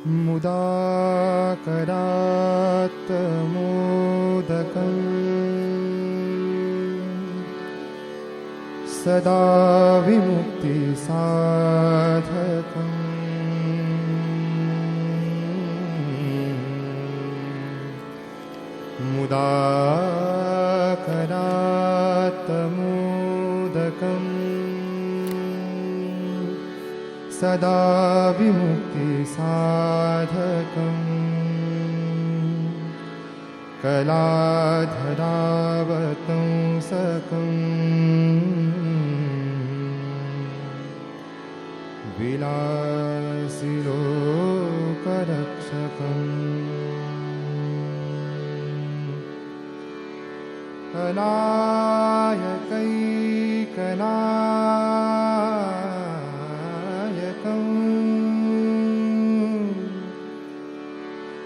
मुदाकरात् मोदकम् सदा विमुक्तिसाधकम् मुदाकरात् मोदकम् सदा विमुक्तिसाधकम् कलाधरावतंसकम् विलासिलोकरक्षकम् अनायकैकनायकम्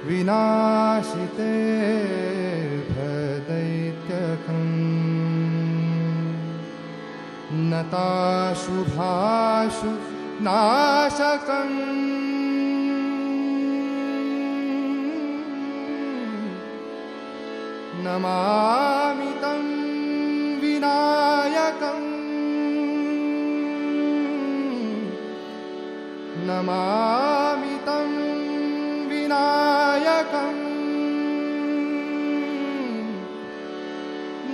विनाशिते भदैत्यकम् नताशुभाशु नाशकम् नमामि तं विनायकम् नमामि तं विनायकम्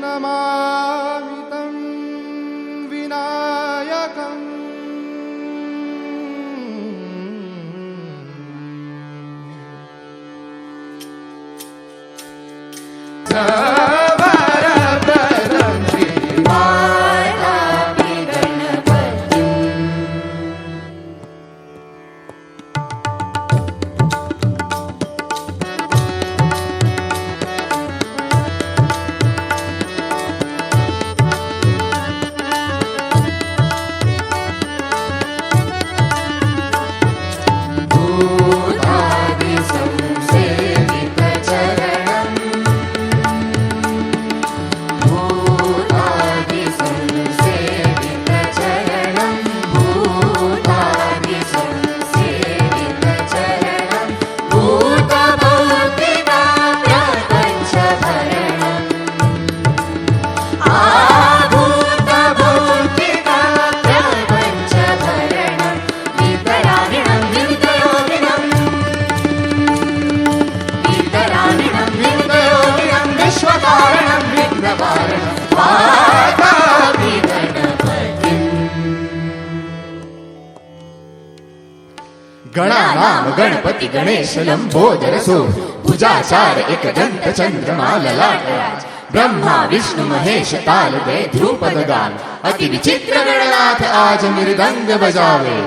नमामि तं विनायकम् गणानाम गणपति गणेश लंबोदरसो भुजाचार एकदंत चंद्रमा ललाटराज ब्रह्मा विष्णु महेश तालदय ध्रुपद गान अति विचित्र गणनाथ आज मृदंग बजावे।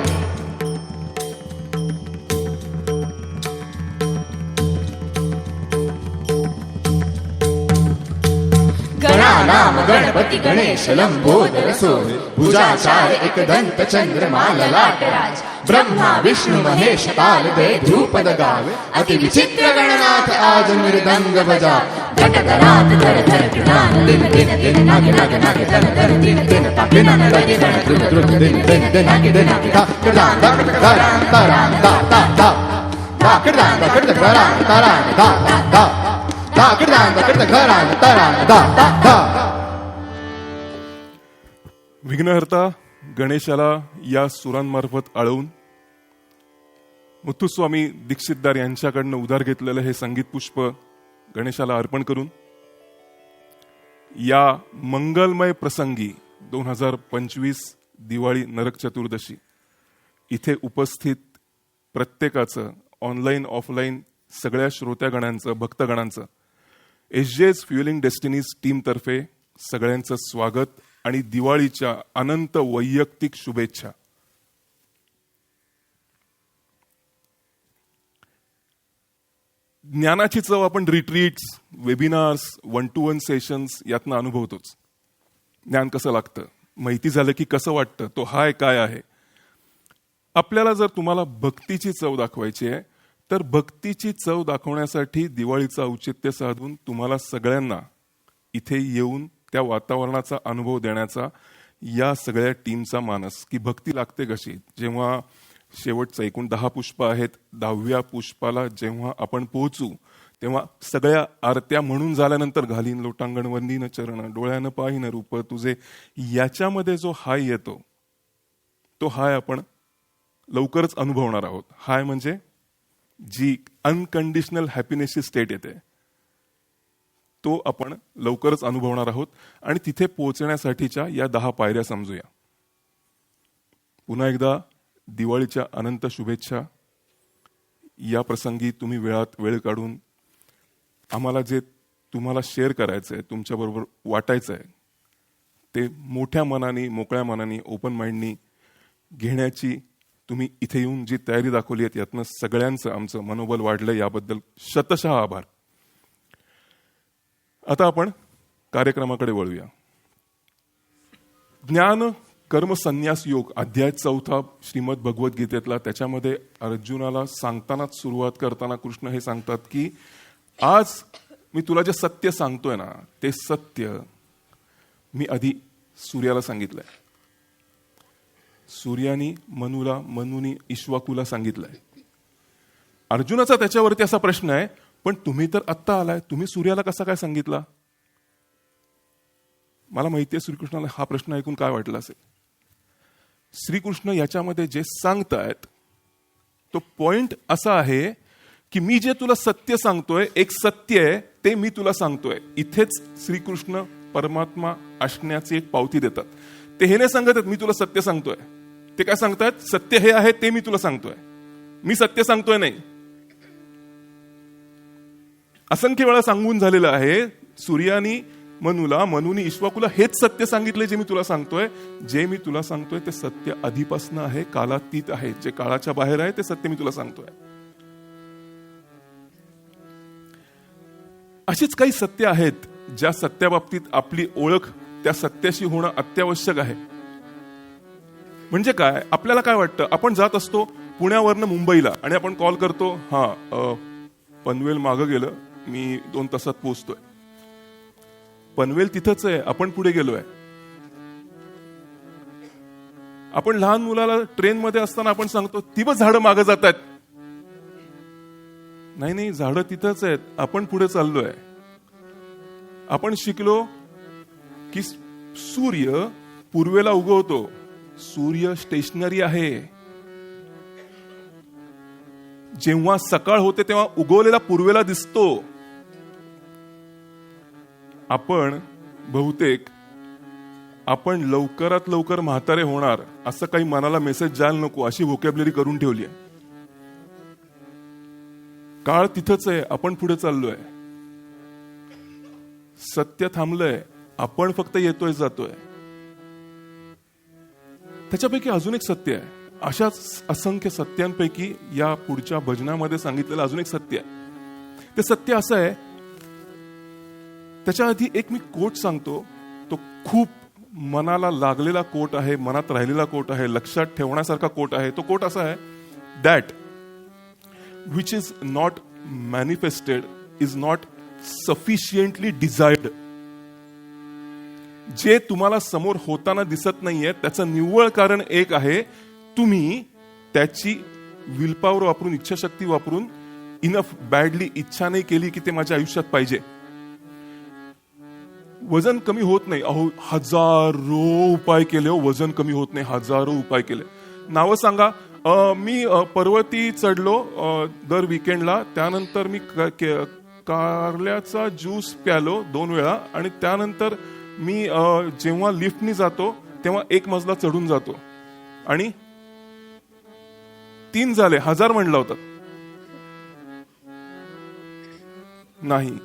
गणानाम गणपति गणेश लंबोदरसो भुजाचार एकदंत चंद्रमा ललाटराज ब्रह्मा विष्णु महेश तालदय ध्रुपद गान अति विचित्र गणनाथ आज मृदंग बजा। घटधरात धर धर ज्ञान दिन दिन दिन नागे नागे नागे धर धर दिन दिन ताके नागे लगे गण द्रुत द्रुत दिन दिन दिन नागे दिन नागे ता कृदान दा कृदान तारान दा दा दा दा कृदान दा कृदान तारान दा दा दा दा कृदान दा कृदान तारान दा दा दा। विघ्नहर्ता गणेशाला या सुरांमार्फत आळवून मुथुस्वामी दीक्षितदार यांच्याकडनं उधार घेतलेलं हे संगीत पुष्प गणेशाला अर्पण करून या मंगलमय प्रसंगी 2025 दिवाळी नरक चतुर्दशी इथे उपस्थित प्रत्येकाचं ऑनलाईन ऑफलाईन सगळ्या श्रोत्यागणांचं भक्तगणांचं एसजेएस फ्युएलिंग डेस्टिनीज टीम तर्फे सगळ्यांचं स्वागत आणि दिवाळीच्या अनंत वैयक्तिक शुभेच्छा। ज्ञानाची चव आपण रिट्रीट्स वेबिनार्स 1-to-1 सेशन्स यातनं अनुभवतोच। ज्ञान कसं लागतं, माहिती झालं की कसं वाटतं, तो हाय काय आहे। आपल्याला जर तुम्हाला भक्तीची चव दाखवायची आहे तर भक्तीची चव दाखवण्यासाठी दिवाळीचं औचित्य साधून तुम्हाला सगळ्यांना इथे येऊन त्या वातावरणाचा अनुभव देण्याचा या सगळ्या टीमचा मानस की भक्ती लागते कशी। जेव्हा शेवटचं एकूण 10 पुष्प आहेत. 10व्या पुष्पाला जेव्हा आपण पोहोचू तेव्हा सगळ्या आरत्या म्हणून झाल्यानंतर घालीन लोटांगण वंदीन चरण डोळ्यानं पाहीन रूप तुझे, याच्यामध्ये जो हाय येतो तो हाय आपण लवकरच अनुभवणार आहोत. हाय म्हणजे जी अनकंडिशनल हॅपीनेसची स्टेट येते तो आपण लवकरच अनुभवणार आहोत. आणि तिथे पोहोचण्यासाठीच्या या 10 पायऱ्या समजूया. पुन्हा एकदा दिवाळीच्या अनंत शुभेच्छा. या प्रसंगी तुम्ही वेळात वेळ काढून आम्हाला जे तुम्हाला शेअर करायचं आहे, तुमच्याबरोबर वाटायचं आहे, ते मोठ्या मनाने, मोकळ्या मनाने, ओपन माइंडनी घेण्याची तुम्ही इथे येऊन जी तयारी दाखवली आहे यातनं सगळ्यांचं आमचं मनोबल वाढलं, याबद्दल शतशः आभार. आता आपण कार्यक्रमाकडे वळूया. ज्ञान कर्म संन्यास योग अध्याय 4 श्रीमद भगवद्गीतेतला. त्याच्यामध्ये अर्जुनाला सांगतानाच सुरुवात करताना कृष्ण हे सांगतात की आज मी तुला जे सत्य सांगतोय ना ते सत्य मी आधी सूर्याला सांगितलंय, सूर्यानी मनुला, मनुनी इक्ष्वाकूला सांगितलंय. अर्जुनाचा त्याच्यावरती असा प्रश्न आहे, पण तुम्ही तर आत्ता आलाय, तुम्ही सूर्याला कसा काय सांगितला? मला माहितीये श्रीकृष्णाला हा प्रश्न ऐकून काय वाटलं असेल. श्रीकृष्ण याच्यामध्ये जे सांगतायत तो पॉइंट असा आहे की मी जे तुला सत्य सांगतोय, एक सत्य आहे ते मी तुला सांगतोय. इथेच श्रीकृष्ण परमात्मा असण्याची एक पावती देतात. ते हे नाही सांगत आहेत मी तुला सत्य सांगतोय, ते काय सांगतायत, सत्य हे आहे ते मी तुला सांगतोय, मी सत्य सांगतोय नाही. असंख्य वेळा सांगून झालेलं आहे. सूर्यानी मनुला, मनुनी इक्ष्वाकूला हेच सत्य सांगितले जे मी तुला सांगतोय. जे मी तुला सांगतोय ते सत्य आधीपासून आहे, कालातीत आहे, जे काळाच्या बाहेर आहे ते सत्य मी तुला सांगतोय. अशीच काही सत्य आहेत ज्या सत्याबाबतीत आपली ओळख त्या सत्याशी होणं अत्यावश्यक आहे. म्हणजे काय, आपल्याला काय वाटतं, आपण जात असतो पुण्यावरनं मुंबईला आणि आपण कॉल करतो, पनवेल मागं गेलं, मी 2 तासात पोहोचतोय. पनवेल तिथंच आहे, आपण पुढे गेलोय. आपण लहान मुलाला ट्रेनमध्ये असताना आपण सांगतो ती बघ झाडं मागं जात आहेत. नाही, झाडं तिथंच आहेत, आपण पुढे चाललोय. आपण शिकलो की सूर्य पूर्वेला उगवतो, सूर्य स्टेशनरी आहे. जेव्हा सकाळ होते तेव्हा उगवलेला पूर्वेला दिसतो. आपण बहुतेक आपण लवकरात लवकर म्हातारे होणार असं काही मनाला मेसेज जायला नको अशी व्होकॅब्युलरी करून ठेवली आहे. काळ तिथंच आहे, आपण पुढे चाललोय. सत्य थांबलंय, आपण फक्त येतोय जातोय. त्याच्यापैकी अजून एक सत्य आहे. अशाच असंख्य सत्यांपैकी या पुढच्या भजनामध्ये सांगितलेलं अजून एक सत्य आहे. ते सत्य असं आहे, त्याच्या आधी एक मी कोट सांगतो. तो खूप मनाला लागलेला कोट आहे, मनात राहिलेला कोट आहे, लक्षात ठेवण्यासारखा कोट आहे. तो कोट असा आहे, that which is not manifested is not sufficiently desired. जे तुम्हाला समोर होताना दिसत नाहीये त्याचं निव्वळ कारण एक आहे, तुम्ही त्याची विलपावर वापरून, इच्छाशक्ती वापरून इनफ बॅडली इच्छा नाही केली की ते माझ्या आयुष्यात पाहिजे. वजन कमी होत नाही, अहो हजारो उपाय केले, वजन कमी होत नाही, हजारो उपाय केले. नावं सांगा. मी पर्वती चढलो दर विकेंडला, त्यानंतर मी कारल्याचा ज्यूस प्यालो 2 वेळा, आणि त्यानंतर मी जेव्हा लिफ्टनी जातो तेव्हा 1 मजला चढून जातो, आणि 3 झाले, 1000 म्हणला होता. नाही,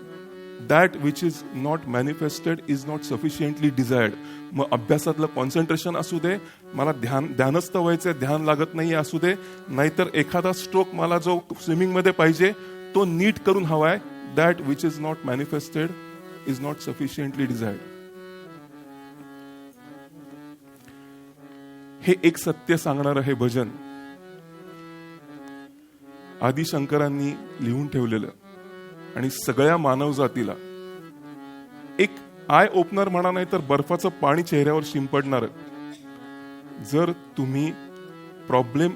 that which is not manifested is not sufficiently desired. मग अभ्यासातलं कॉन्सन्ट्रेशन असू दे, मला ध्यानस्थ व्हायचंय, ध्यान लागत नाही असू दे, नाहीतर एखादा स्ट्रोक मला जो स्विमिंग मध्ये पाहिजे तो नीट करून हवाय. That which is not manifested is not sufficiently desired. हे एक सत्य सांगणारं हे भजन आदिशंकरांनी लिहून ठेवलेलं आणि सगळ्या मानव जातीला एक आय ओपनर म्हणा, नाही तर बर्फाचं पाणी चेहऱ्यावर शिंपडणार. जर तुम्ही प्रॉब्लेम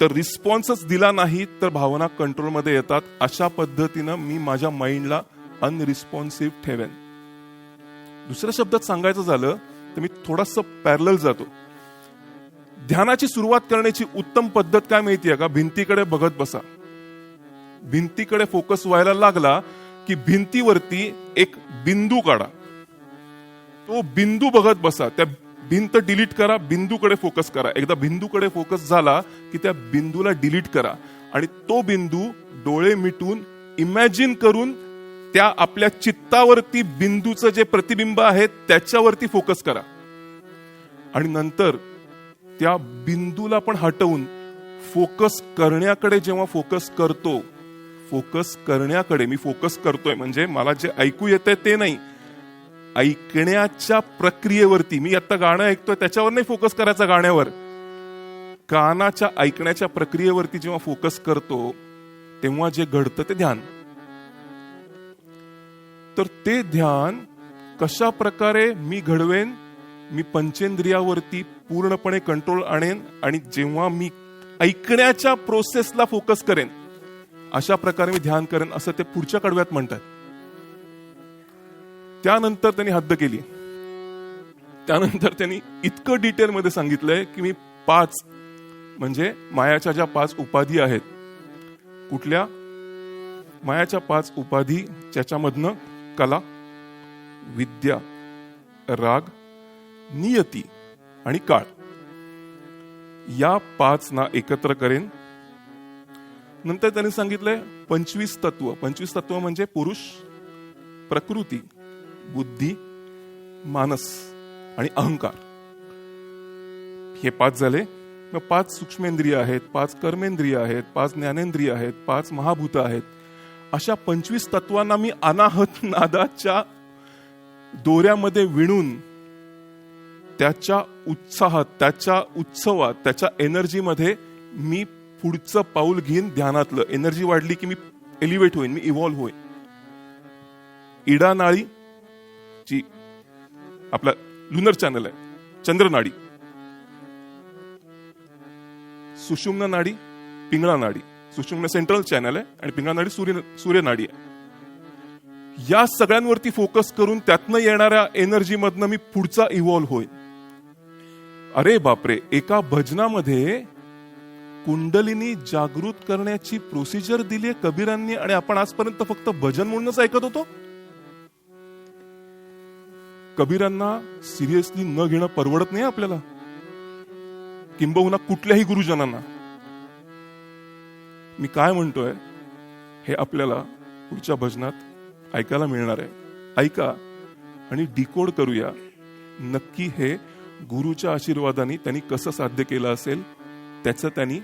तर रिस्पॉन्सच दिला नाही तर भावना कंट्रोलमध्ये येतात. अशा पद्धतीनं मी माझ्या माइंडला अनरिस्पॉन्सिव्ह ठेवेन. दुसऱ्या शब्दात सांगायचं झालं तर मी थोडासा पॅरलल जातो. ध्यानाची सुरुवात करण्याची उत्तम पद्धत काय माहितीये का? भिंतीकडे बघत बसा. भिंतीकडे फोकस व्हायला लागला की भिंतीवरती एक बिंदू काढा. तो बिंदू बघत बसा. त्या भिंत डिलीट करा, बिंदूकडे फोकस करा. एकदा बिंदूकडे फोकस झाला की त्या बिंदूला डिलीट करा आणि तो बिंदू डोळे मिटून इमॅजिन करून त्या आपल्या चित्तावरती बिंदूचं जे प्रतिबिंब आहे त्याच्यावरती फोकस करा. आणि नंतर त्या बिंदूला पण हटवून फोकस करण्याकडे जेव्हा फोकस करतो, फोकस करण्याकडे मी फोकस करतोय म्हणजे मला जे ऐकू येतंय ते नाही, ऐकण्याच्या प्रक्रियेवरती. मी आता गाणं ऐकतोय त्याच्यावर नाही फोकस करायचा, गाण्यावर, कानाच्या ऐकण्याच्या प्रक्रियेवरती जेव्हा फोकस करतो तेव्हा जे घडतं ते ध्यान. तर ते ध्यान कशा प्रकारे मी घडवेन? मी पंचेंद्रियावरती पूर्णपणे कंट्रोल आणेन आणि जेव्हा मी ऐकण्याच्या प्रोसेसला फोकस करेन अशा प्रकारे मी ध्यान करेन, असं ते पुढच्या कडव्यात म्हणतात. त्यानंतर त्यांनी हद्द केली. त्यानंतर त्यांनी इतकं डिटेलमध्ये सांगितलंय की मी 5 म्हणजे मायाच्या ज्या 5 उपाधी आहेत, कुठल्या? मायाच्या 5 उपाधी, ज्याच्यामधनं कला, विद्या, राग, नियती आणि काळ, या 5 ना एकत्र करेन. नंतर त्यांनी सांगितलंय 25 तत्व. 25 तत्व म्हणजे पुरुष, प्रकृती, बुद्धी, मानस आणि अहंकार. हे 5 झाले. मग 5 सूक्ष्मेंद्रिय आहेत, 5 कर्मेंद्रिय आहेत, 5 ज्ञानेंद्रिय आहेत, 5 महाभूत आहेत. अशा 25 तत्वांना मी अनाहत नादाच्या दोऱ्यामध्ये विणून त्याच्या उत्साहात, त्याच्या उत्सवात, त्याच्या एनर्जीमध्ये मी पुढचं पाऊल घेईन ध्यानातलं. एनर्जी वाढली की मी एलिव्हेट होईन, मी इव्हॉल्व्ह होईन. इडा नाळी जी आपला लुनर चॅनल आहे, चंद्र नाडी, सुषुम्ना नाडी, पिंगळा नाडी. सुषुम्ना सेंट्रल चॅनल आहे आणि पिंगळा नाडी सूर्य नाडी आहे. या सगळ्यांवरती फोकस करून त्यातनं येणाऱ्या एनर्जी मधनं मी पुढचा इव्हॉल्व्ह होईन. अरे बापरे, एका भजनामध्ये कुंडलिनी जागृत करण्याची प्रोसिजर दिली आहे कबीरांनी आणि आपण आजपर्यंत फक्त भजन म्हणूनच ऐकत होतो. कबीरांना सिरियसली न घेणं परवडत नाही आपल्याला, किंबहुना कुठल्याही गुरुजनांना. मी काय म्हणतोय हे आपल्याला पुढच्या भजनात ऐकायला मिळणार आहे. ऐका आणि डिकोड करूया नक्की हे गुरुच्या आशीर्वादाने त्यांनी कसं साध्य केलं असेल. त्याचं त्यांनी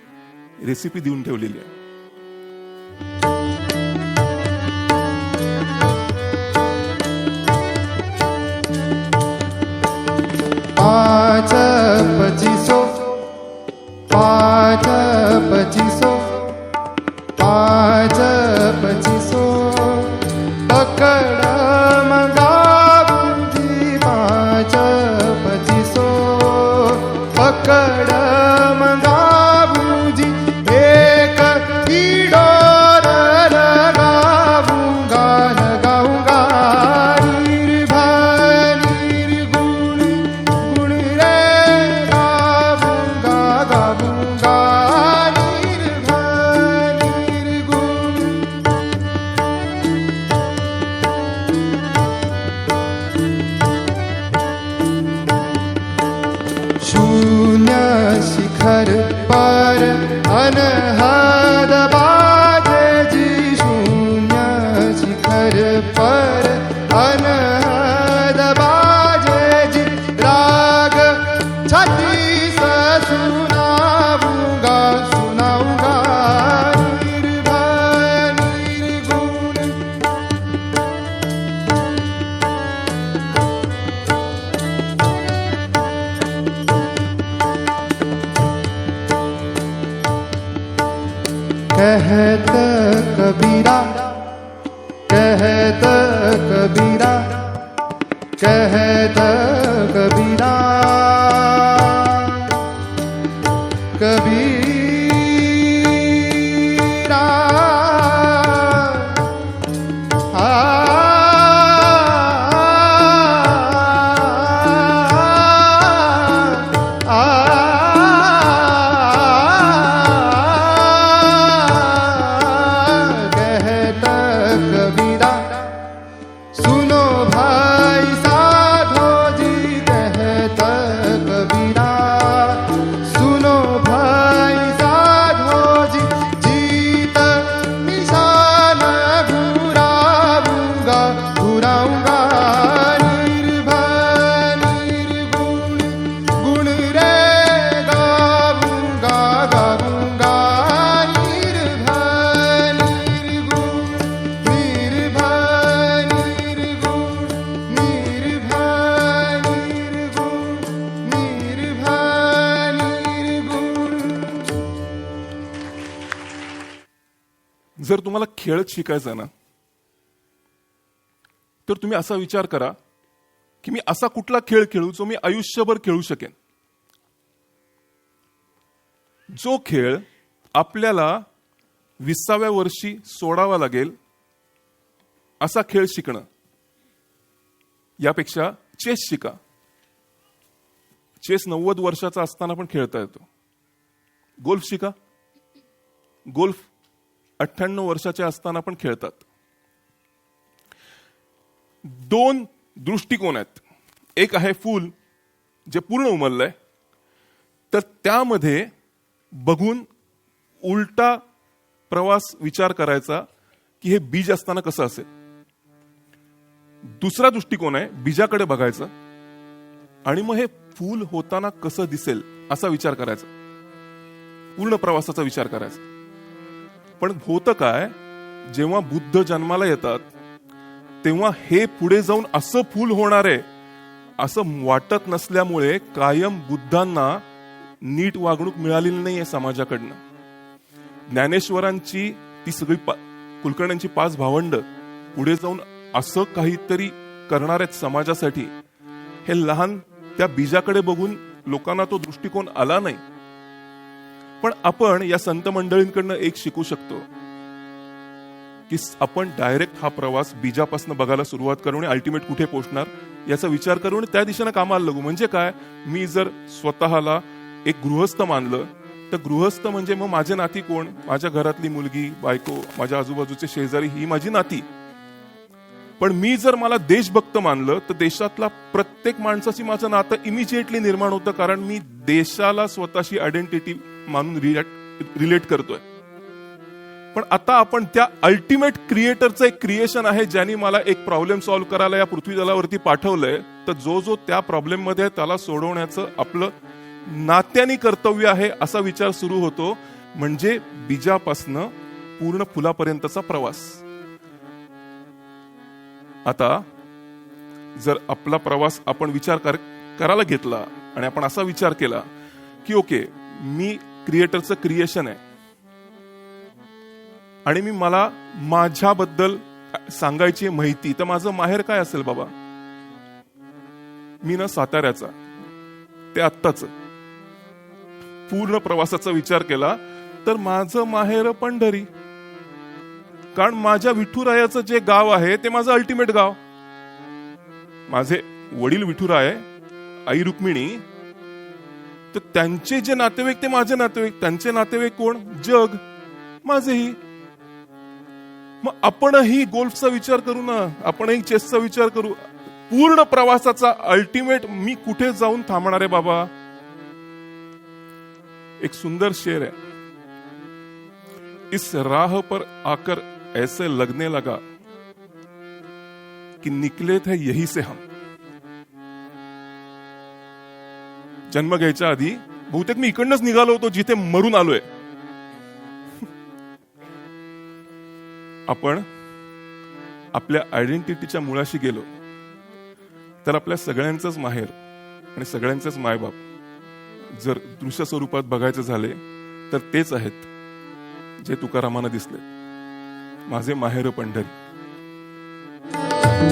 रेसिपी देऊन ठेवलेली आहे. पाँच पचीसो, पाँच पचीसो, पाँच पचीसो, पकड़ मंगा बुद्धि. पाँच पचीसो, पकड़ मंगा बुद्धि. एक ही डोर लगाऊंगा, लगाऊंगा. निर्भय निर्गुण गुण रे गाऊंगा, गाऊंगा. निर्भय निर्गुण. शून्य शिखर पर अनहद बाजे जी. शून्य शिखर पर अनहद बाजे जी. राग छत्तीस सुनाऊंगा, सुनाऊंगा. निर्भय निर्गुण. कहत कबीरा, कहत कबीरा, कहत कबीरा. कबीरा जर तुम्हाला खेळच शिकायचा ना, तर तुम्ही असा विचार करा की मी असा कुठला खेळ खेळू जो मी आयुष्यभर खेळू शकेन. जो खेळ आपल्याला 20व्या वर्षी सोडावा लागेल असा खेळ शिकणं, यापेक्षा चेस शिका. चेस 90 वर्षाचा असताना पण खेळता येतो. गोल्फ शिका. गोल्फ 98 वर्षाचे असताना पण खेळतात. 2 दृष्टिकोन आहेत. एक आहे फूल जे पूर्ण उमललंय, तर त्यामध्ये बघून उलटा प्रवास विचार करायचा की हे बीज असताना कसं असेल. दुसरा दृष्टिकोन आहे बीजाकडे बघायचं आणि मग हे फूल होताना कसं दिसेल असा विचार करायचा, पूर्ण प्रवासाचा विचार करायचा. पण होतं काय, जेव्हा बुद्ध जन्माला येतात तेव्हा हे पुढे जाऊन असं फूल होणार आहे असं वाटत नसल्यामुळे कायम बुद्धांना नीट वागणूक मिळालेली नाहीये समाजाकडनं. ज्ञानेश्वरांची ती सगळी कुलकर्ण्यांची 5 भावंड पुढे जाऊन असं काहीतरी करणार आहेत समाजासाठी, हे लहान त्या बीजाकडे बघून लोकांना तो दृष्टिकोन आला नाही. पण आपण या संत मंडळींकडनं एक शिकू शकतो की आपण डायरेक्ट हा प्रवास बीजापासून बघायला सुरुवात करू आणि अल्टिमेट कुठे पोहोचणार याचा विचार करून त्या दिशेने कामाला लागू. म्हणजे काय, मी जर स्वतःला एक गृहस्थ मानलं तर गृहस्थ म्हणजे मग माझे नाती कोण, माझ्या घरातली मुलगी, बायको, माझ्या आजूबाजूचे शेजारी, ही माझी नाती. पण मी जर मला देशभक्त मानलं तर देशातला प्रत्येक माणसाशी माझं नातं इमिजिएटली निर्माण होतं, कारण मी देशाला स्वतःची आयडेंटिटी मानून रिलेट करतोय. पण आता आपण त्या अल्टिमेट क्रिएटरचं एक क्रिएशन आहे ज्यांनी मला एक प्रॉब्लेम सॉल्व्ह करायला या पृथ्वी तलावरती पाठवलंय, तर जो त्या प्रॉब्लेम मध्ये आहे त्याला सोडवण्याचं आपलं नात्याने कर्तव्य आहे असा विचार सुरू होतो. म्हणजे बीजापासनं पूर्ण फुलापर्यंतचा प्रवास. आता जर आपला प्रवास आपण विचार करायला घेतला आणि आपण असा विचार केला की ओके, मी क्रिएटरचं क्रिएशन आहे आणि मी मला माझ्याबद्दल सांगायची माहिती, तर माझं माहेर काय असेल बाबा. मी ना साताऱ्याचा, ते आत्ताच. पूर्ण प्रवासाचा विचार केला तर माझं माहेर पंढरी, कारण माझ्या विठुरायाचं जे गाव आहे ते माझं अल्टिमेट गाव. माझे वडील विठुराय, आई रुक्मिणी, तर त्यांचे जे नातेवाईक ते माझे नातेवाईक, त्यांचे नातेवाईक कोण, जग, माझेही. मग आपणही गोल्फचा विचार करू ना, आपणही चेसचा विचार करू. पूर्ण प्रवासाचा अल्टिमेट मी कुठे जाऊन थांबणार आहे बाबा. एक सुंदर शेर है, इस राह पर आकर ऐसे लगने लगा कि निकले थे यही से हम. जन्म घ्यायच्या आधी बहुतेक मी इकडनंच निघालो होतो जिथे मरून आलोय. आपण आपल्या आयडेंटिटीच्या मुळाशी गेलो तर आपल्या सगळ्यांचंच माहेर आणि सगळ्यांचेच मायबाप जर दृश्य स्वरूपात बघायचे झाले तर तेच आहेत जे तुकारामांना दिसले, माझे माहेर पंढरी. आ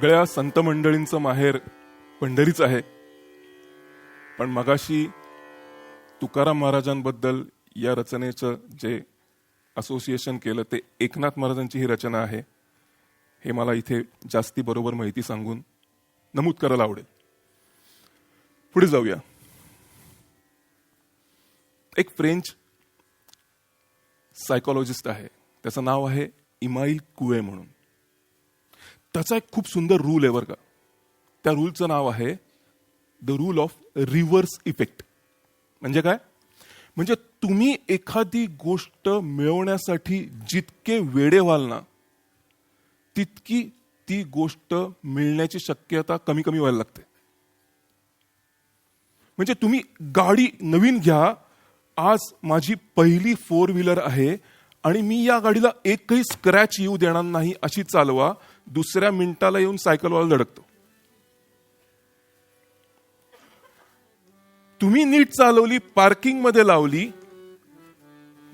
सगळ्या संत मंडळींचं माहेर पंढरीच आहे. पण मगाशी तुकाराम महाराजांबद्दल या रचनेचं जे असोसिएशन केलं ते एकनाथ महाराजांची ही रचना आहे हे मला इथे जास्ती बरोबर माहिती सांगून नमूद करायला आवडेल. पुढे जाऊया. एक फ्रेंच सायकोलॉजिस्ट आहे, त्याचं नाव आहे इमाईल कुए म्हणून. त्याचा एक खूप सुंदर रूल आहे बरं का. त्या रूलचं नाव आहे the rule of reverse effect. म्हणजे काय? म्हणजे तुम्ही एखादी गोष्ट मिळवण्यासाठी जितके वेडे व्हाल ना तितकी ती गोष्ट मिळण्याची शक्यता कमी कमी व्हायला लागते. म्हणजे तुम्ही गाडी नवीन घ्या, आज माझी पहिली 4 व्हीलर आहे आणि मी या गाडीला एकही स्क्रॅच येऊ देणार नाही अशी चालवा, दुसऱ्या मिनिटाला येऊन सायकलवाला धडकतो. तुम्ही नीट चालवली, पार्किंग मध्ये लावली,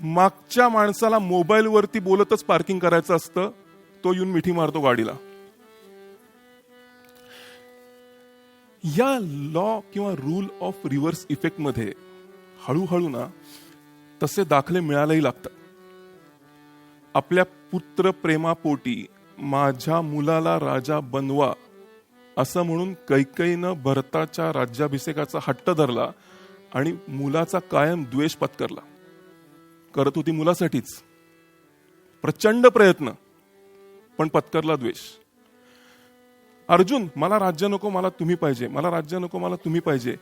मागच्या माणसाला मोबाईल वरती बोलतच पार्किंग करायचं असतं, तो येऊन मिठी मारतो गाडीला. या लॉ किंवा रूल ऑफ रिव्हर्स इफेक्ट मध्ये हळूहळू ना तसे दाखले मिळायलाही लागतात. आपल्या पुत्र प्रेमापोटी माझ्या मुलाला राजा बनवा असं म्हणून कैकेयीनं भरताच्या राज्याभिषेकाचा हट्ट धरला आणि मुलाचा कायम द्वेष पत्करला. करत होती मुलासाठीच, प्रचंड प्रयत्न, पण पत्करला द्वेष. अर्जुन, मला राज्य नको, मला तुम्ही पाहिजे, मला राज्य नको, मला तुम्ही पाहिजे,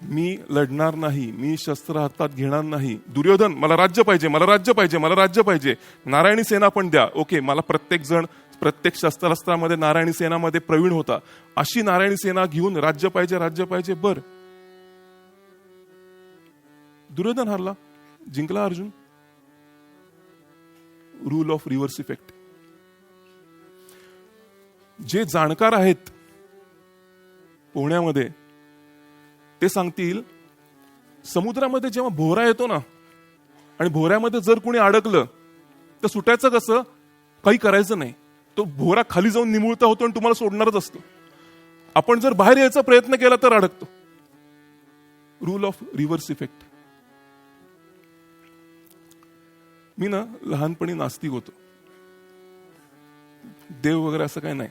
मी लढणार नाही, मी शस्त्र हातात घेणार नाही. दुर्योधन, मला राज्य पाहिजे, मला राज्य पाहिजे, मला राज्य पाहिजे, नारायणी सेना पण द्या. ओके, मला प्रत्येक जण प्रत्येक शस्त्रास्त्रामध्ये नारायणी सेनामध्ये प्रवीण होता, अशी नारायणी सेना घेऊन राज्य पाहिजे, राज्य पाहिजे. बर, दुर्योधन हारला, जिंकला Arjun. Rule of reverse effect. जे जाणकार आहेत पोहण्यामध्ये ते सांगतील, समुद्रामध्ये जेव्हा भोवरा येतो ना आणि भोवऱ्यामध्ये जर कोणी अडकलं तर सुटायचं कसं? काही करायचं नाही, तो भोवरा खाली जाऊन निमुळता होतो आणि तुम्हाला सोडणारच असतो. आपण जर बाहेर यायचा प्रयत्न केला तर अडकतो. Rule of reverse effect. मी ना लहानपणी नास्तिक होतो, देव वगैरे असं काही नाही,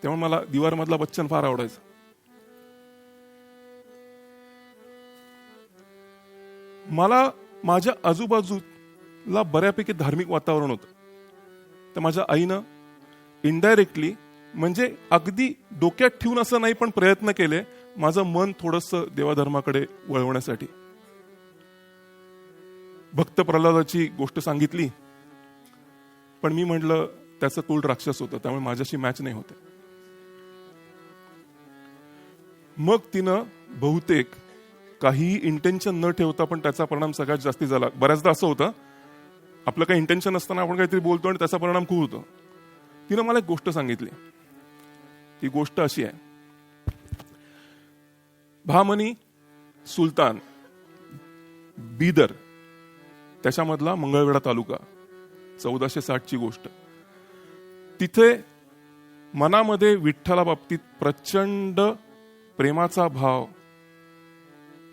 त्यामुळे मला दिवार मधला बच्चन फार आवडायचा. मला माझ्या आजूबाजूला बऱ्यापैकी धार्मिक वातावरण होतं. तर माझ्या आईनं इनडायरेक्टली, म्हणजे अगदी डोक्यात ठेवून असं नाही पण प्रयत्न केले, माझं मन थोडंसं देवाधर्माकडे वळवण्यासाठी. भक्त प्रल्हादाची गोष्ट सांगितली, पण मी म्हटलं त्याचं तोल राक्षस होतं, त्यामुळे माझ्याशी मॅच नाही होते. मग तिनं बहुतेक काही इंटेन्शन न ठेवता पण त्याचा परिणाम सगळ्यात जास्ती झाला. बऱ्याचदा असं होतं, आपलं काही इंटेन्शन असताना आपण काहीतरी बोलतो आणि त्याचा परिणाम खूप होतो. तिनं मला एक गोष्ट सांगितली. ती गोष्ट अशी आहे, बहामनी सुलतान, बिदर, त्याच्यामधला मंगळवेढा तालुका, 1460 ची गोष्ट. तिथे मनामध्ये विठ्ठला बाबतीत प्रचंड प्रेमाचा भाव,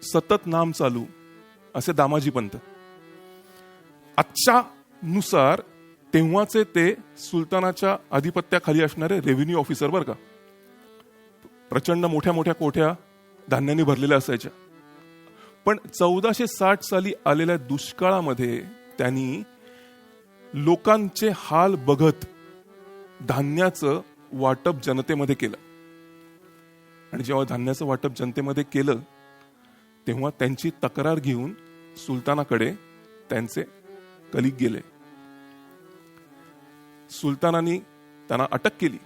सतत नाम चालू, असे दामाजी पंत. आजच्या नुसार तेव्हाचे ते सुलतानाच्या आधिपत्याखाली असणारे रेव्हेन्यू ऑफिसर बर का. प्रचंड मोठ्या मोठ्या कोठ्या धान्याने भरलेल्या असायच्या. पण 1460 साली आलेल्या दुष्काळामध्ये त्यांनी लोकांचे हाल बघत धान्याचं वाटप जनतेमध्ये केलं. आणि जेव्हा धान्याचं वाटप जनतेमध्ये केलं तेव्हा त्यांची तक्रार घेऊन सुलतानाकडे त्यांचे कलिग गेले. सुलतानांनी त्यांना अटक केली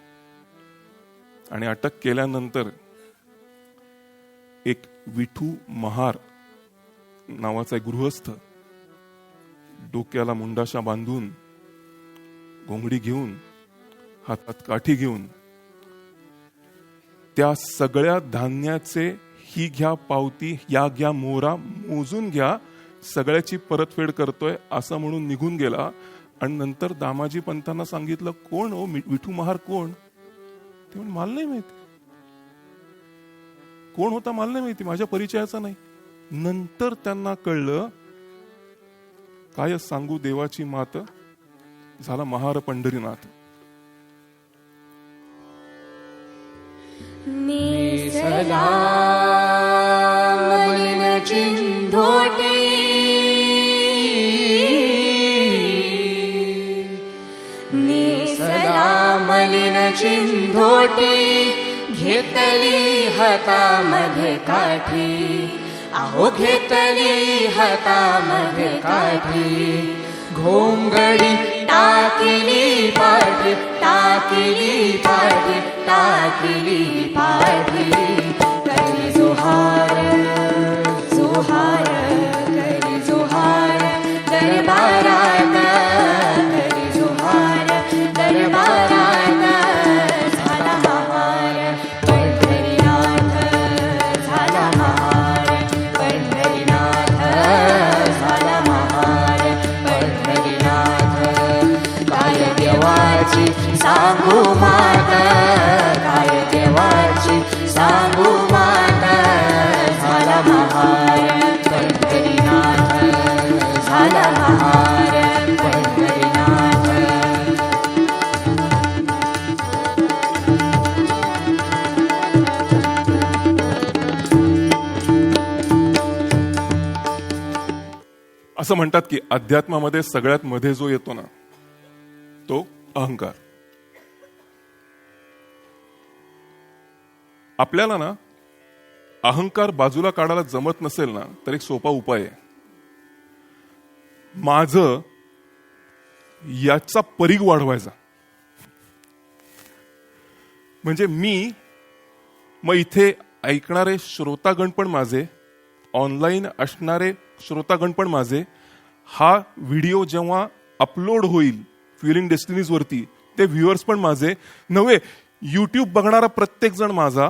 आणि अटक केल्यानंतर एक विठू महार नावाचा एक गृहस्थ, डोक्याला मुंडाशा बांधून, घोंगडी घेऊन, हातात काठी घेऊन, त्या सगळ्या धान्याचे ही घ्या पावती, या घ्या मोहरा, मोजून घ्या, सगळ्याची परतफेड करतोय असं म्हणून निघून गेला. आणि नंतर दामाजी पंतांना सांगितलं, कोण हो विठू महार कोण? ते म्हणे मला नाही माहिती. कोण होता मला नाही माहिती, माझ्या परिचयाचा नाही. नंतर त्यांना कळलं, काय सांगू देवाची मात, झाला महार पंढरीनाथ. नेसला मलिन चिंधोटी, नेसला मलिन चिंधोटी, घेतली हातामध्ये काठी, अहो घेतली हातामध्ये काठी, घोंगडी टाकली पाठी, टाकली पाठी, टाकली पाठी, करी जोहार जोहार, करी जोहार दरबारात, करी जोहार दरबारात, झाला महार पंढरीनाथ, झाला महार पंढरीनाथ, झाला महार पंढरीनाथ. काय देवाची सांगू मात, काय देवाची सांगू मात, झाला महार पंढरीनाथ, झाला महार पंढरीनाथ. असं म्हणतात की अध्यात्मामध्ये सगळ्यात मध्ये जो येतो ना, तो अहंकार. आपल्याला ना अहंकार बाजूला काढायला जमत नसेल ना, तर एक सोपा उपाय आहे. माझं याचा परीघ वाढवायचा. म्हणजे मग इथे ऐकणारे श्रोतागण पण माझे, ऑनलाईन असणारे श्रोतागण पण माझे, हा व्हिडिओ जेव्हा अपलोड होईल फ्युएलिंग डेस्टिनीज वरती, ते व्ह्युअर्स पण माझे नव्हे, युट्यूब बघणारा प्रत्येक जण माझा,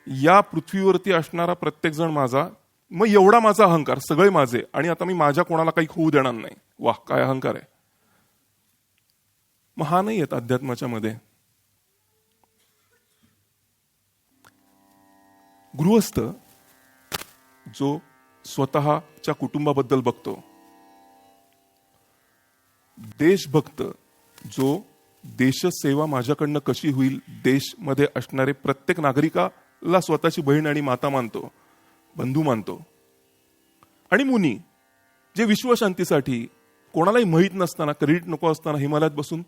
या पृथ्वीवरती असणारा प्रत्येक जण माझा. मग एवढा माझा अहंकार, सगळे माझे, आणि आता मी माझ्या कोणाला काही होऊ देणार नाही. वाह, काय अहंकार आहे. मग हा नाही येत अध्यात्माच्या मध्ये. गृहस्थ जो स्वतःच्या कुटुंबाबद्दल बघतो, देशभक्त जो देशसेवा माझ्याकडनं कशी होईल, देशमध्ये असणारे प्रत्येक नागरिकाला स्वतःची बहीण आणि माता मानतो, बंधू मानतो, आणि मुनी जे विश्वशांतीसाठी कोणालाही माहीत नसताना, क्रेडिट नको असताना हिमालयात बसून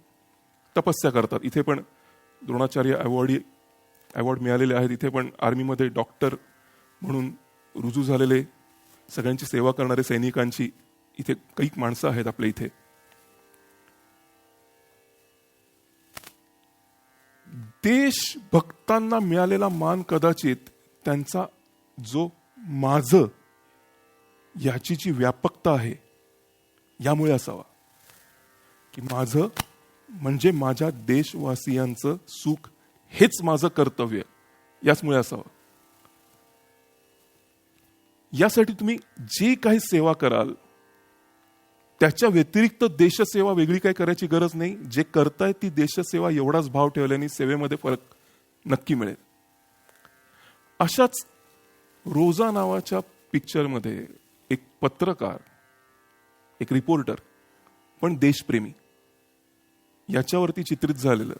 तपस्या करतात. इथे पण द्रोणाचार्य अवॉर्ड मिळालेले आहेत. इथे पण आर्मीमध्ये डॉक्टर म्हणून रुजू झालेले, सगळ्यांची सेवा करणारे सैनिकांची इथे काही माणसं आहेत आपल्या इथे. देशभक्तांना मिळालेला मान कदाचित त्यांचा जो माझं याची जी व्यापकता आहे यामुळे असावा, की माझं म्हणजे माझ्या देशवासियांचं सुख हेच माझं कर्तव्य, याचमुळे असावं. यासाठी तुम्ही जी काही सेवा कराल त्याच्या व्यतिरिक्त देशसेवा वेगळी काही करायची गरज नाही. जे करताय ती देशसेवा एवढाच भाव ठेवल्याने सेवेमध्ये फरक नक्की मिळेल. अशाच रोजा नावाच्या पिक्चरमध्ये एक पत्रकार, एक रिपोर्टर, पण देशप्रेमी, याच्यावरती चित्रित झालेलं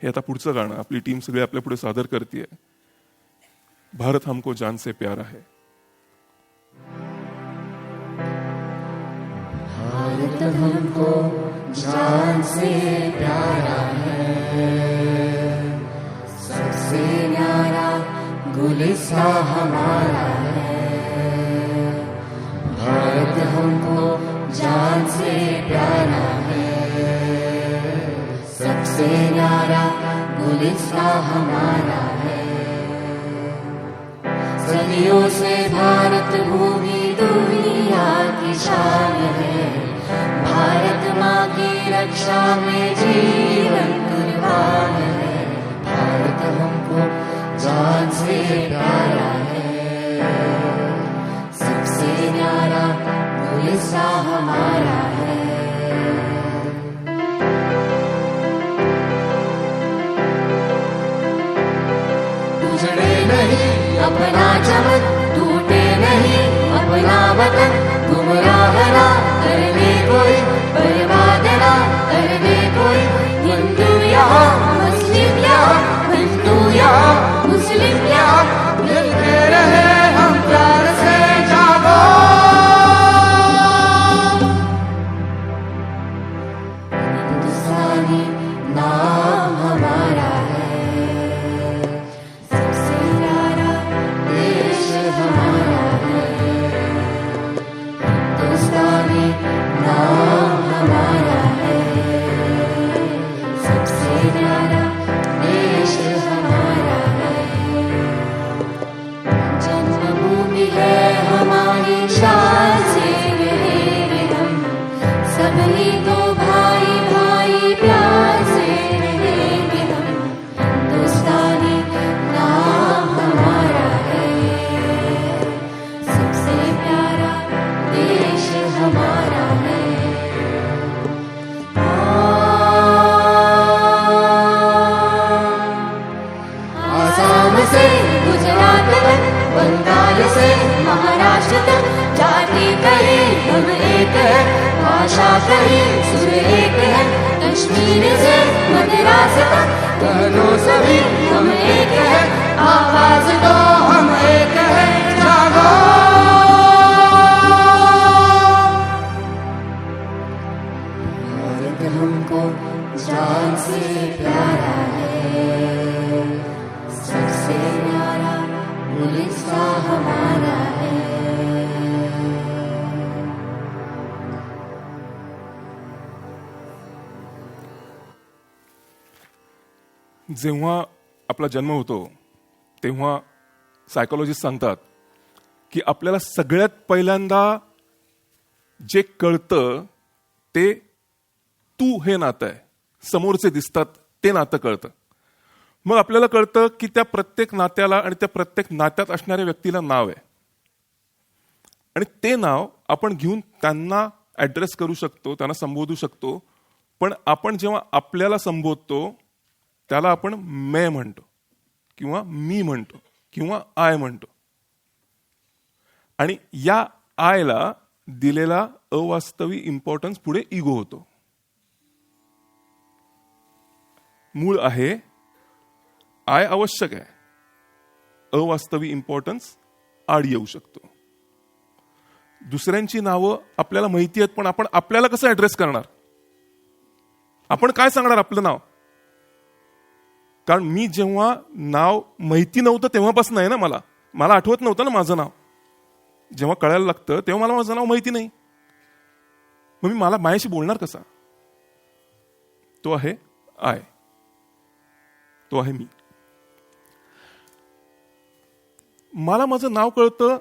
हे आता पुढचं गाणं आपली टीम सगळे आपल्या पुढे सादर करते. भारत हमको जान से प्यारा है. भारत हमको जान से प्यारा है, सबसे न्यारा गुलिस्तां हमारा है. भारत हमको जान से प्यारा है, सबसे न्यारा गुलिस्तां हमारा है. सदियों से भारत भूमि दुनिया की शान है. भारत माँ की रक्षा में जीवन कुर्बान है. भारत हमको जान से प्यारा है, सबसे न्यारा गुलिस्तां हमारा है. हमारी शान से रहेंगे हम, सब ही तो भाई भाई प्यार से रहेंगे हम, हिंदुस्तानी नाम हमारा है, सबसे प्यारा देश हमारा है। आसाम से गुजरात तक, बंगाल से महाराष्ट्र तक, जाति कहीं हम एक है, भाषा कहीं सुर एक है, कश्मीर से मद्रास तक, कह लो सभी हम एक है, आवाज दो हम एक है, जागो। भारत हमको जान से प्यारा है, सबसे प्यारा उड़ीसा हमारा है। जेव्हा आपला जन्म होतो तेव्हा सायकोलॉजिस्ट सांगतात की आपल्याला सगळ्यात पहिल्यांदा जे कळतं ते तू हे नातं आहे, समोरचे दिसतात ते नातं कळतं. मग आपल्याला कळतं की त्या प्रत्येक नात्याला आणि त्या प्रत्येक नात्यात असणाऱ्या व्यक्तीला नाव आहे आणि ते नाव आपण घेऊन त्यांना ऍड्रेस करू शकतो, त्यांना संबोधू शकतो. पण आपण जेव्हा आपल्याला संबोधतो त्याला आपण मैं म्हणतो किंवा मी म्हणतो किंवा आय म्हणतो आणि या आयला दिलेला अवास्तवी इम्पॉर्टन्स पुढे इगो होतो. मूळ आहे आय आवश्यक आहे, अवास्तवी इम्पॉर्टन्स आड येऊ शकतो. दुसऱ्यांची नावं आपल्याला माहिती आहेत पण आपण आपल्याला कसं ऍड्रेस करणार? आपण काय सांगणार आपलं नाव? कारण मी जेव्हा नाव माहिती नव्हतं तेव्हापासून आहे ना, मला आठवत नव्हतं ना माझं नाव. जेव्हा कळायला लागतं तेव्हा मला माझं नाव माहिती नाही, मग मी माझ्याशी बोलणार कसा? तो आहे आय, तो आहे मी. मला माझं नाव कळतं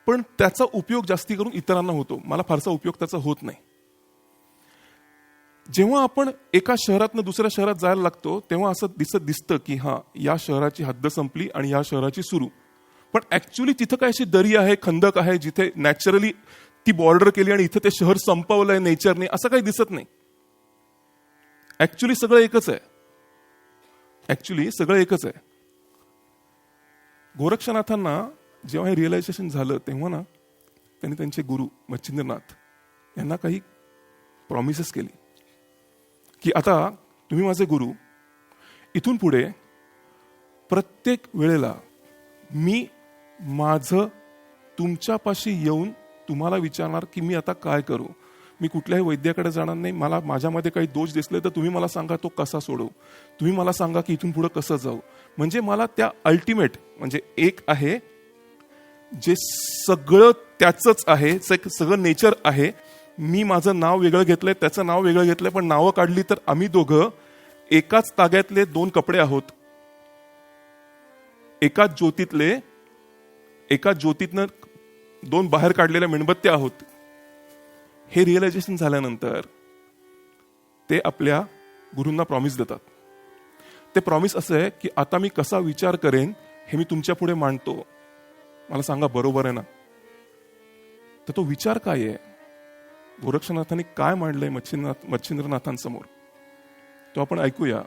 पण त्याचा उपयोग जास्ती करून इतरांना होतो, मला फारसा उपयोग त्याचा होत नाही. जेव्हा आपण एका शहरातनं दुसऱ्या शहरात जायला लागतो तेव्हा असं दिसतं की हा या शहराची हद्द संपली आणि या शहराची सुरू. पण ऍक्च्युली तिथं काय अशी दरी आहे, खंदक आहे जिथे नॅचरली ती बॉर्डर केली आणि इथं ते शहर संपवलंय नेचरने, असं काही दिसत नाही. ऍक्च्युली सगळं एकच आहे, ऍक्च्युली सगळं एकच आहे. गोरक्षनाथांना जेव्हा हे रिअलायझेशन झालं तेव्हा ना त्यांनी त्यांचे गुरु मच्छिंद्रनाथ यांना काही प्रॉमिसेस केली की आता तुम्ही माझे गुरु, इथून पुढे प्रत्येक वेळेला मी माझं तुमच्यापाशी येऊन तुम्हाला विचारणार की मी आता काय करू. मी कुठल्याही वैद्याकडे जाणार नाही, मला माझ्यामध्ये काही दोष दिसले तर तुम्ही मला सांगा तो कसा सोडवू, तुम्ही मला सांगा की इथून पुढे कसं जाऊ. म्हणजे मला त्या अल्टिमेट म्हणजे एक आहे जे सगळं त्याचंच आहे, सगळं नेचर आहे. मी माझं नाव वेगळं घेतलंय, त्याचं नाव वेगळं घेतलंय, पण नावं काढली तर आम्ही दोघं एकाच ताग्यातले दोन कपडे आहोत, एकाच ज्योतीतनं दोन बाहेर काढलेल्या मेणबत्त्या आहोत. हे रिअलायझेशन झाल्यानंतर ते आपल्या गुरूंना प्रॉमिस देतात. ते प्रॉमिस असं आहे की आता मी कसा विचार करेन हे मी तुमच्या पुढे मांडतो, मला सांगा बरोबर आहे ना. तर तो विचार काय आहे, गोरक्षनाथांनी काय मांडलंय मच्छिंद्रनाथांसमोर, तो आपण ऐकूया.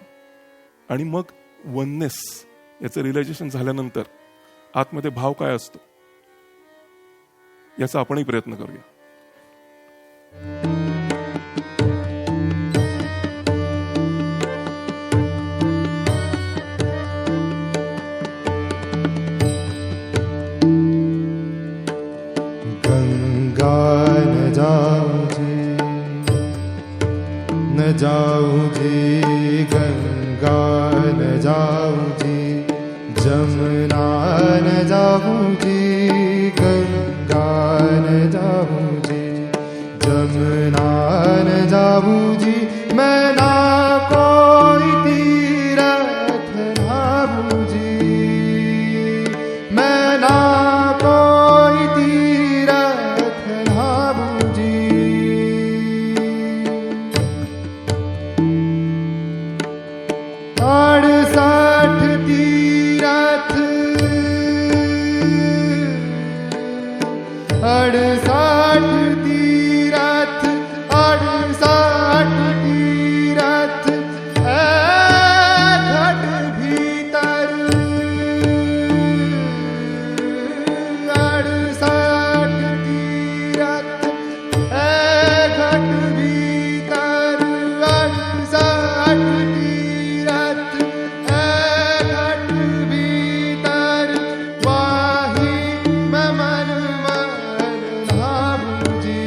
आणि मग वननेस याचं रिअलायझेशन झाल्यानंतर आतमध्ये भाव काय असतो याचा आपणही प्रयत्न करूया. न जाऊं जी गंगा न जाऊं जी, जमुना न जाऊं जी गंगा न जाऊं जी, जमुना न जाऊं जी, मैं ना कोई तीरथ नाऊं जी, मैं ना कोई तीरथ अडसाठ तीरथ, अडसाठ तीरथ, घट भीतर, अडसाठ तीरथ, घट भीतर, अडसाठ तीरथ, घट भीतर, वाही मन धामजी,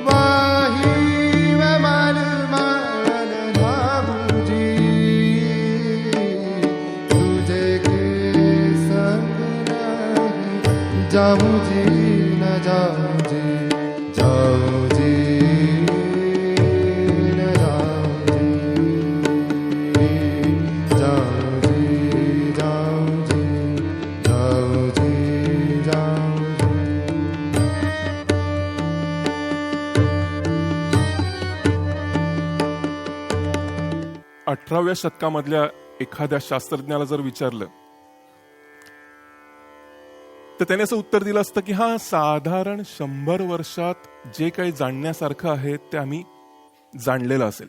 वाही मन धामजी, तुझे के संग नहीं जाऊं जी, न जाऊं जी, जाऊं जी, न जाऊं जी, जाऊं जी, जाऊं जी, जाऊं जी, जाऊं जी. 18व्या शतकामधल्या एखाद्या शास्त्रज्ञाला जर विचारलं तर त्याने असं उत्तर दिलं असतं की हा साधारण 100 वर्षात जे काही जाणण्यासारखं आहे ते आम्ही जाणलेलं असेल.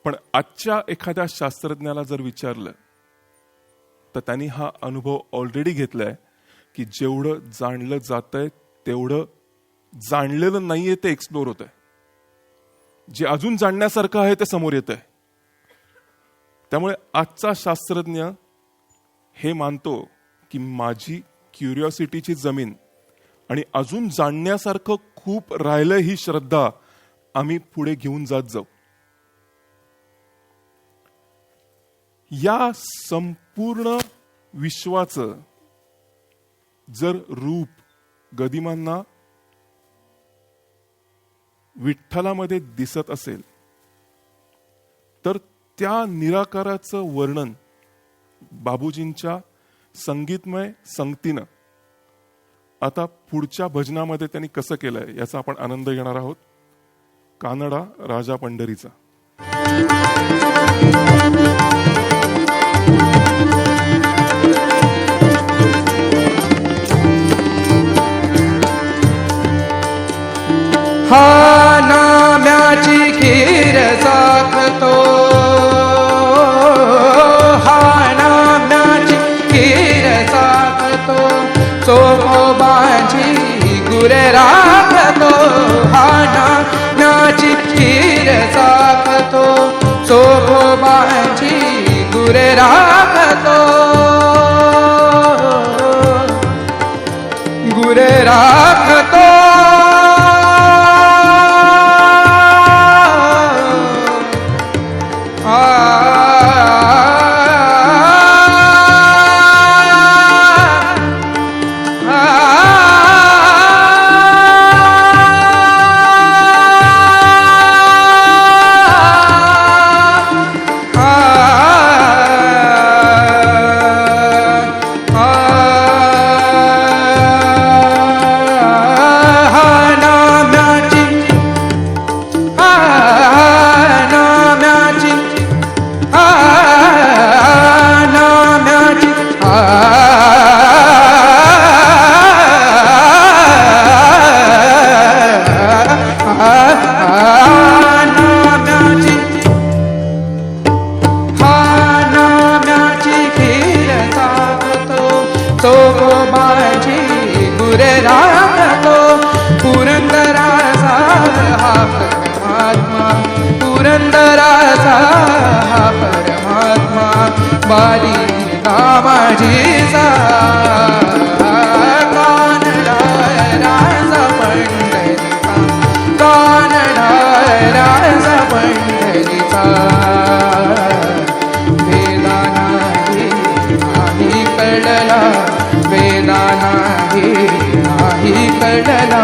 पण आजच्या एखाद्या शास्त्रज्ञाला जर विचारलं तर त्यांनी हा अनुभव ऑलरेडी घेतलाय की जेवढं जाणलं जातंय तेवढं जाणलेलं नाहीये ते एक्सप्लोर होत आहे. जे अजून जाणण्यासारखं आहे ते समोर येत आहे. त्यामुळे आजचा शास्त्रज्ञ हे मानतो की माझी क्युरिओसिटीची जमीन आणि अजून जाणण्यासारखं खूप राहिलंय ही श्रद्धा आम्ही पुढे घेऊन जात जाऊ. या संपूर्ण विश्वाचं जर रूप गदिमांना विठ्ठलामध्ये दिसत असेल तर त्या निराकाराचं वर्णन बाबूजींच्या संगीतमय संगतीनं आता पुढच्या भजनामध्ये त्यांनी कसं केलंय याचा आपण आनंद घेणार आहोत. कानडा राजा पंढरीचा. हा नाम्याची खीर साखतो, हा नाम्याची खीर साखतो, सोमोबाची गुरे राखतो, हा नाम्याची खीर साखतो, सोमोबाची गुरे राखतो, गुरे राखतो. पुरंदराचा हा परमात्मा बाली कामाजीचा कानडा राजा पंढरीचा, कानडा राजा पंढरीचा. वेदा नाही कळला, वेदा नाही कळला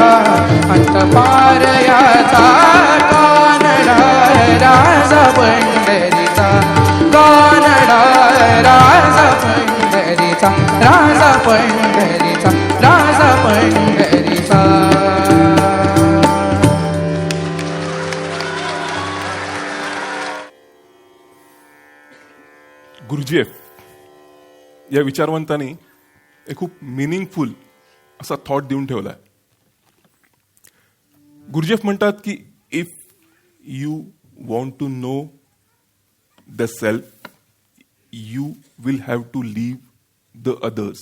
अंत पार याचा. कानडा राजा पंढरीचा, कानडा राजा पंढरीचा, राजा पंढरीचा, राजा पंढरीचा. गुरुजीएफ या विचारवंतांनी एक खूप मिनिंगफुल असा थॉट देऊन ठेवलाय. गुरुजीएफ म्हणतात की if you want to know the self you will have to live the others.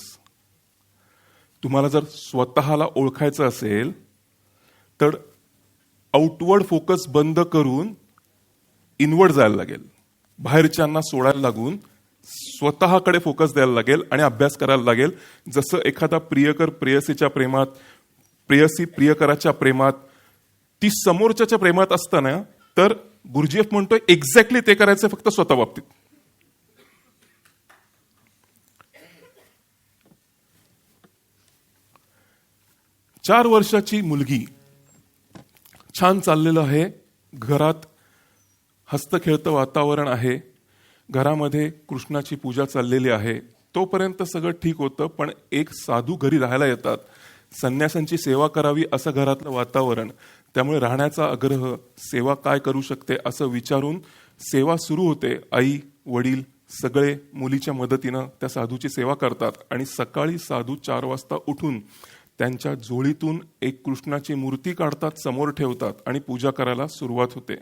तुम्हाला जर स्वतःला ओळखायचं असेल तर आउटवर्ड फोकस बंद करून इनवर्ड जायला लागेल. बाहेरच्यांना सोडायला लागून स्वतःकडे फोकस द्यायला लागेल आणि अभ्यास करायला लागेल. जसं एखादा प्रियकर प्रेयसीच्या प्रेमात, प्रेयसी प्रियकराच्या प्रेमात, ती समोरच्याच्या प्रेमात असताना, तर गुरुजीएफ म्हणतोय एक्झॅक्टली ते करायचं फक्त स्वतः बाबतीत. चार वर्षाची मुलगी, छान चाललेलं आहे, घरात हस्तखेळतं वातावरण आहे, घरामध्ये कृष्णाची पूजा चाललेली आहे, तोपर्यंत सगळं ठीक होतं. पण एक साधू घरी राहायला येतात, संन्यासांची सेवा करावी असं घरातलं वातावरण, त्यामुळे राहण्याचा आग्रह, सेवा काय करू शकते असं विचारून सेवा सुरू होते. आई वडील सगळे मुलीच्या मदतीनं त्या साधूची सेवा करतात आणि सकाळी साधू 4 वाजता उठून त्यांच्या झोळीतून एक कृष्णाची मूर्ती काढतात, समोर ठेवतात आणि पूजा करायला सुरुवात होते.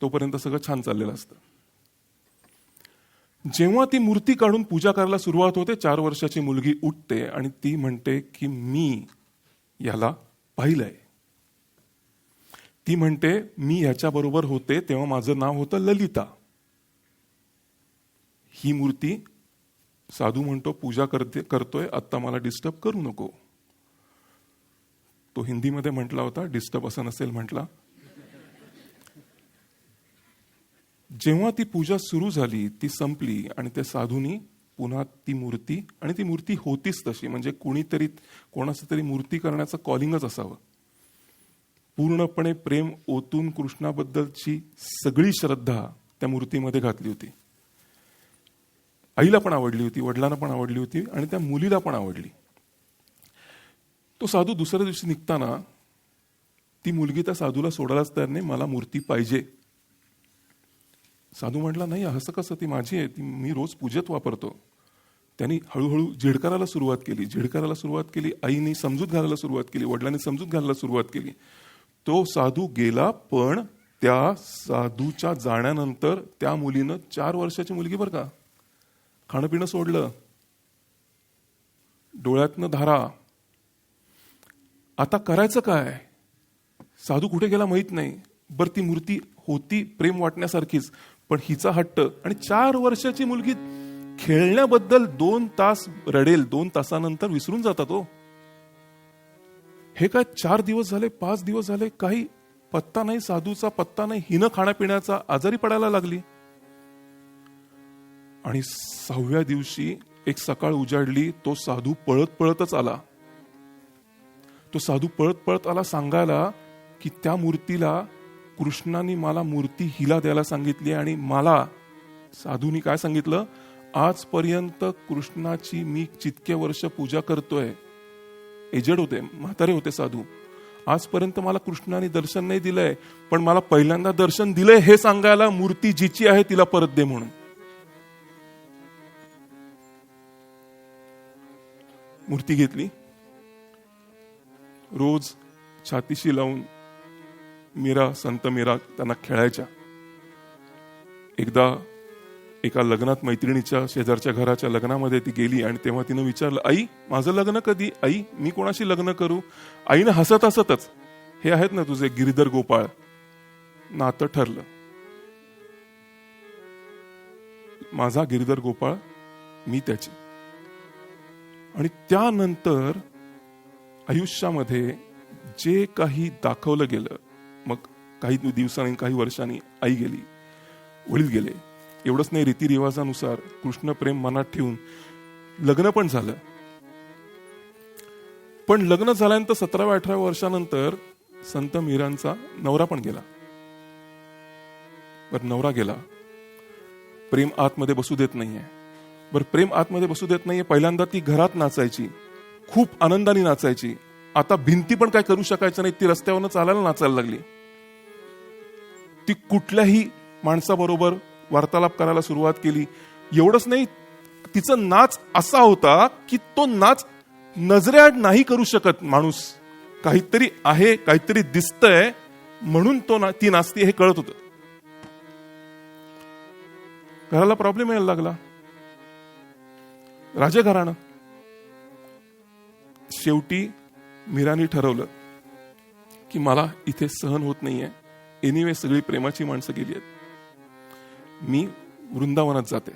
तोपर्यंत सगळं छान चाललेलं असतं. जेव्हा ती मूर्ती काढून पूजा करायला सुरुवात होते, 4 वर्षाची मुलगी उठते आणि ती म्हणते की मी याला पाहिलंय. ती म्हणते मी ह्याच्याबरोबर होते तेव्हा माझं नाव होतं ललिता. ही मूर्ती, साधू म्हणतो पूजा करतोय, आता मला डिस्टर्ब करू नको. तो हिंदीमध्ये म्हटला होता, डिस्टर्ब असं नसेल म्हटला. जेव्हा ती पूजा सुरू झाली, ती संपली आणि त्या साधूनी पुन्हा ती मूर्ती, आणि ती मूर्ती होतीच तशी, म्हणजे कुणीतरी कोणाचं तरी मूर्ती करण्याचं कॉलिंगच असावं. पूर्णपणे प्रेम ओतून कृष्णाबद्दलची सगळी श्रद्धा त्या मूर्तीमध्ये घातली होती. आईला पण आवडली होती, वडिलांना पण आवडली होती आणि त्या मुलीला पण आवडली. तो साधू दुसऱ्या दिवशी निघताना ती मुलगी त्या साधूला सोडायलाच तयार नाही, मला मूर्ती पाहिजे. साधू म्हटला नाही, असं कसं, ती माझी आहे, ती मी रोज पूजेत वापरतो. त्यांनी हळूहळू झिडकारायला सुरुवात केली. आईने समजूत घालायला सुरुवात केली, वडिलांनी समजूत घालायला सुरुवात केली. तो साधू गेला, पण त्या साधूच्या जाण्यानंतर त्या मुलीनं, 4 वर्षाची मुलगी बरं का, खाणं पिणं सोडलं, डोळ्यातनं धारा. आता करायचं काय? साधू कुठे गेला माहित नाही. बरं, ती मूर्ती होती प्रेम वाटण्यासारखीच, पण हिचा हट्ट. आणि 4 वर्षाची मुलगी खेळण्याबद्दल 2 तास रडेल, 2 तासानंतर विसरून जातात. हे काय 4 दिवस झाले, 5 दिवस झाले, काही पत्ता नाही, साधूचा पत्ता नाही. हिनं खाण्यापिण्याचा आजारी पडायला लागली. आणि 6व्या दिवशी एक सकाळ उजाडली, तो साधू पळतच आला. तो साधू पळत आला सांगायला की त्या मूर्तीला कृष्णाने मला मूर्ती हिला द्यायला सांगितली. आणि मला साधूनी काय सांगितलं, आजपर्यंत कृष्णाची मी जितके वर्ष पूजा करतोय, एजेड होते, म्हातारे होते साधू, आजपर्यंत मला कृष्णाने दर्शन नाही दिलंय, पण मला पहिल्यांदा दर्शन दिलंय हे सांगायला मूर्ती जिची आहे तिला परत दे म्हणून. मूर्ती घेतली, रोज छातीशी लावून संत मीरा त्यांना खेळायच्या. एकदा एका लग्नात, मैत्रिणीच्या शेजारच्या घराच्या लग्नामध्ये ती गेली आणि तेव्हा तिनं विचारलं, आई माझं लग्न कधी? आई मी कोणाशी लग्न करू? आईनं हसतच, हे आहेत ना तुझे गिरीधर गोपाळ, नातं ठरलं. माझा गिरीधर गोपाळ, मी त्याची. आणि त्यानंतर आयुष्यामध्ये जे काही दाखवलं गेलं, मग काही दिवसांनी, काही वर्षांनी आई गेली, वडील गेले. एवढंच नाही, रीतिरिवाजानुसार कृष्ण प्रेम मनात ठेवून लग्न पण झालं. पण लग्न झाल्यानंतर 17-18 वर्षानंतर संत मीरांचा नवरा पण गेला. बरं, नवरा गेला, प्रेम आतमध्ये बसू देत नाहीये. बरं, प्रेम आतमध्ये बसू देत नाहीये. पहिल्यांदा ती घरात नाचायची, खूप आनंदाने नाचायची. आता भिंती पण काय करू शकायचं नाही, ती रस्त्यावरनं चालायला नाचायला लागली. ती कुठल्याही माणसाबरोबर वार्तालाप करायला सुरुवात केली. एवढंच नाही, तिचं नाच असा होता की तो नाच नजरेआड नाही करू शकत माणूस. काहीतरी आहे, काहीतरी दिसतंय म्हणून ती नाचती हे कळत होतं. घराला प्रॉब्लेम यायला लागला. राजघराणं. शेवटी मीरानी ठरवलं की मला इथे सहन होत नाहीये. एनिवे सगळी प्रेमाची माणसं गेली आहेत, मी वृंदावनात जाते.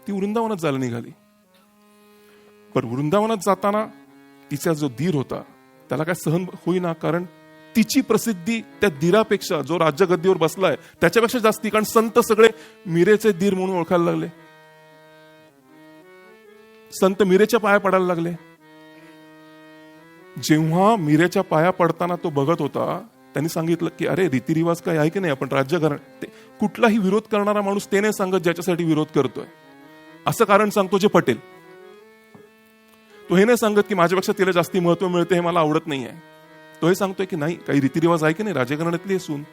ती वृंदावनात जायला निघाली. पण वृंदावनात जाताना तिचा जो दीर होता त्याला काय सहन होईना, कारण तिची प्रसिद्धी त्या दीरापेक्षा, जो राज्यगद्दीवर बसलाय त्याच्यापेक्षा जास्ती. कारण संत सगळे मीरेचे दीर म्हणून ओळखायला लागले. संत मीरेच्या पाया पडायला लागले. जेव्हा मीरेच्या पाया पडताना तो बघत होता, त्यांनी सांगितलं की अरे रीतिरिवाज काय आहे की नाही, आपण राज्यघराणं. कुठलाही विरोध करणारा माणूस ते नाही सांगत ज्याच्यासाठी विरोध करतोय, असं कारण सांगतो जे पटेल. तो हे नाही सांगत की माझ्यापेक्षा तिला जास्ती महत्व मिळते, हे मला आवडत नाहीये. तो हे सांगतोय की नाही, काही रीतिरिवाज आहे की नाही, राजघराण्यातली असून.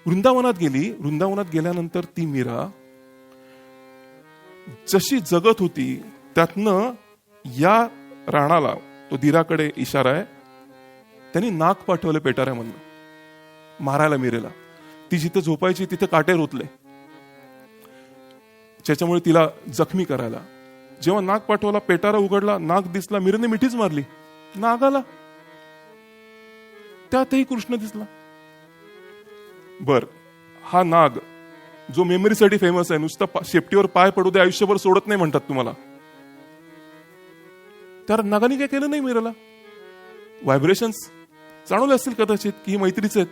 वृंदावनात गेली. वृंदावनात गेल्यानंतर ती मीरा जशी जगत होती त्यातनं या राणाला, तो दीराकडे इशारा आहे, त्यांनी नाक पाठवलं पेटाऱ्यामधनं मारायला मीरेला. ती जिथे झोपायची तिथे काटे रोतले, त्याच्यामुळे तिला जखमी करायला. जेव्हा नाग पाठवला, पेटारा उघडला, नाग दिसला, मीरेने मिठीच मारली नागाला. त्यातही कृष्ण दिसला. बर, हा नाग जो मेमरीसाठी फेमस आहे, नुसतं शेपटीवर पाय पडू दे आयुष्यभर सोडत नाही म्हणतात तुम्हाला, त्या नागाने काय केलं नाही मीरेला. व्हायब्रेशन्स जाणवले असतील कदाचित की ही मैत्रीच आहेत,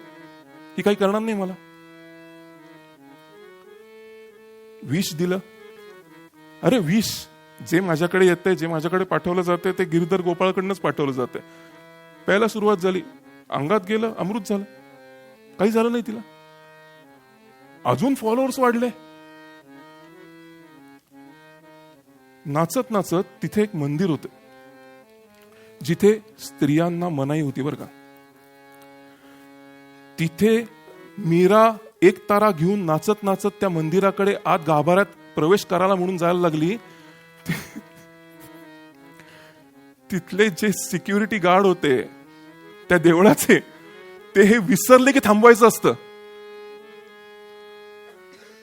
ही काही करणार नाही मला. विष दिलं. अरे विष जे माझ्याकडे येतंय, जे माझ्याकडे पाठवलं जाते ते गिरधर गोपाळकडनंच पाठवलं जाते. प्यायला सुरुवात झाली, अंगात गेलं, अमृत झालं, काही झालं नाही तिला. अजून फॉलोअर्स वाढले. नाचत नाचत तिथे एक मंदिर होतं जिथे स्त्रियांना मनाई होती बरं का. तिथे मीरा एक तारा घेऊन नाचत नाचत त्या मंदिराकडे आत गाभाऱ्यात प्रवेश करायला म्हणून जायला लागली. तिथले जे सिक्युरिटी गार्ड होते त्या देवळाचे, ते हे विसरले की थांबवायचं असतं.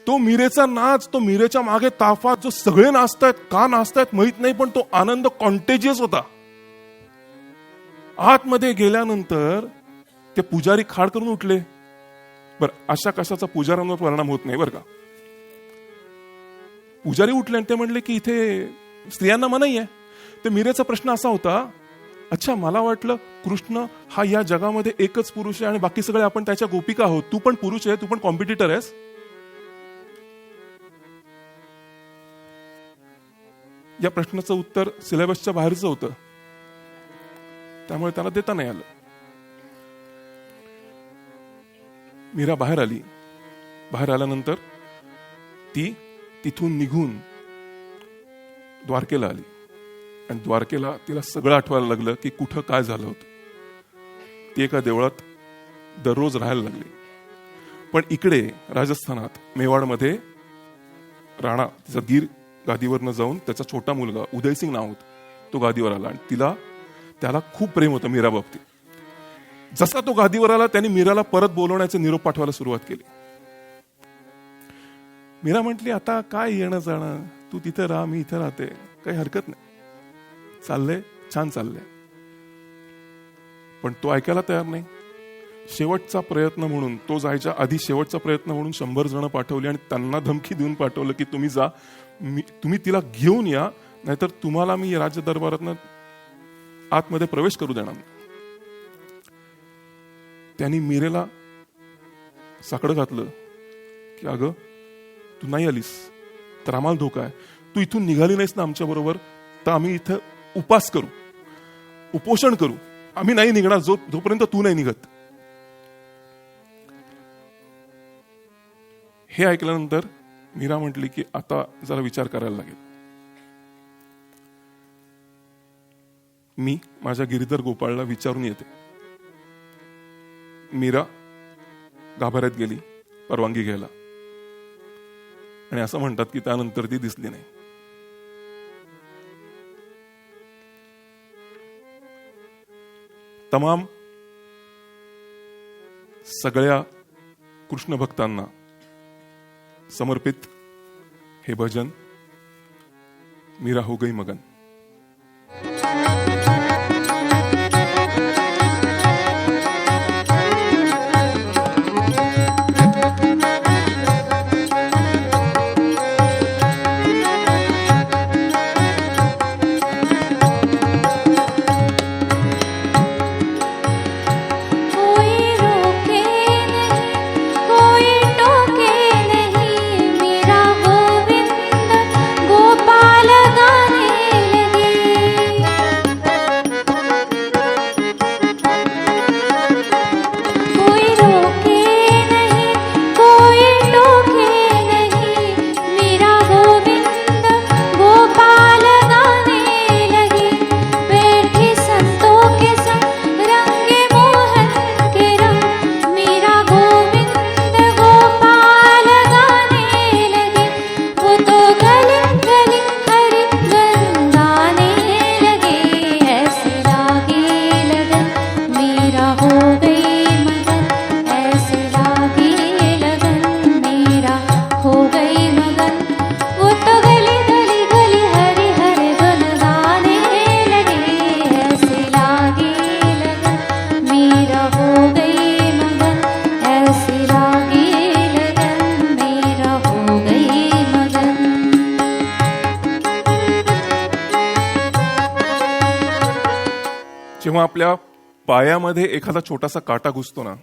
तो मीरेचा नाच, तो मीरेच्या मागे ताफा, जो सगळे नाचतायत, का नाचतायत माहित नाही, पण तो आनंद कॉन्टेजियस होता. आतमध्ये गेल्यानंतर ते पुजारी खाड करून उठले. बर, अशा कशाचा पुजाऱ्यांवर परिणाम होत नाही बरं का. पुजारी उठले आणि ते म्हणले की इथे स्त्रियांना मनाई आहे. तर मीरेचा प्रश्न असा होता, अच्छा मला वाटलं कृष्ण हा या जगामध्ये एकच पुरुष आहे आणि बाकी सगळे आपण त्याच्या गोपिका आहोत, तू पण पुरुष आहे, तू पण कॉम्पिटिटर आहेस. या प्रश्नाचं उत्तर सिलेबसच्या बाहेरचं होतं, त्यामुळे त्याला देता नाही आलं. मीरा बाहेर आली. बाहेर आल्यानंतर ती तिथून निघून द्वारकेला आली. आणि द्वारकेला तिला सगळं आठवायला लागलं की कुठं काय झालं होतं. ती एका देवळात दररोज राहायला लागली. पण इकडे राजस्थानात मेवाडमध्ये राणा, तिचा दीर गादीवरनं जाऊन त्याचा छोटा मुलगा उदयसिंग नाव होतं, तो गादीवर आला आणि त्याला खूप प्रेम होतं मीरा बाबतीत. जसा तो गादीवर आला त्यांनी मीराला परत बोलवण्याचे निरोप पाठवायला सुरुवात केली. मीरा म्हटली आता काय येणं जाणं, तू तिथे राहा, मी इथे राहते, काही हरकत नाही, चाललंय, छान चाललंय. पण तो ऐकायला तयार नाही. शेवटचा प्रयत्न म्हणून, तो जायच्या आधी शेवटचा प्रयत्न म्हणून 100 जण पाठवली आणि त्यांना धमकी देऊन पाठवलं की तुम्ही जा, तुम्ही तिला घेऊन या, नाहीतर तुम्हाला मी राज्य दरबारातनं आतमध्ये प्रवेश करू देणार नाही. त्यांनी मीरेला साकडं घातलं की अगं तू नाही आलीस तर आम्हाला धोका आहे, तू इथून निघाली नाहीस ना आमच्या बरोबर तर आम्ही इथं उपास करू, उपोषण करू, आम्ही नाही निघणार जोपर्यंत तू नाही निघत. हे ऐकल्यानंतर मीरा म्हटली की आता जरा विचार करायला लागेल. मी माझ्या गिरीधर गोपाळला विचारून येते. मीरा गाभाऱ्यात गेली परवानगी घ्यायला आणि असं म्हणतात की त्यानंतर ती दिसली नाही. तमाम सगळ्या कृष्ण भक्तांना समर्पित हे भजन मीरा हो गई मगन. कोई रोके नहीं, कोई टोके नहीं, मेरा गोविंद गोपाल गाने लगे. कोई रोके नहीं, कोई टोके नहीं, मेरा गोविंद गोपाल गाने लगे. बैठे संतों के संग रंगे मोहन के रंग, मेरा गोविंद गोपाल गाने लगे. वो तो गली गली हरि गुण गाने लगे. ऐसे लागे लगन मेरा हो गई मगन, ऐसे लागे लगन मेरा हो गई मगन. वो तो गली गली गली हरि हरि गुण गाने लगे. ऐसे लागे लगन मेरा हो गई मगन, ऐसे लागे लगन मेरा हो गई मगन. जेव्हा आपल्या पायामध्ये एखादा छोटासा काटा घुसतो ना,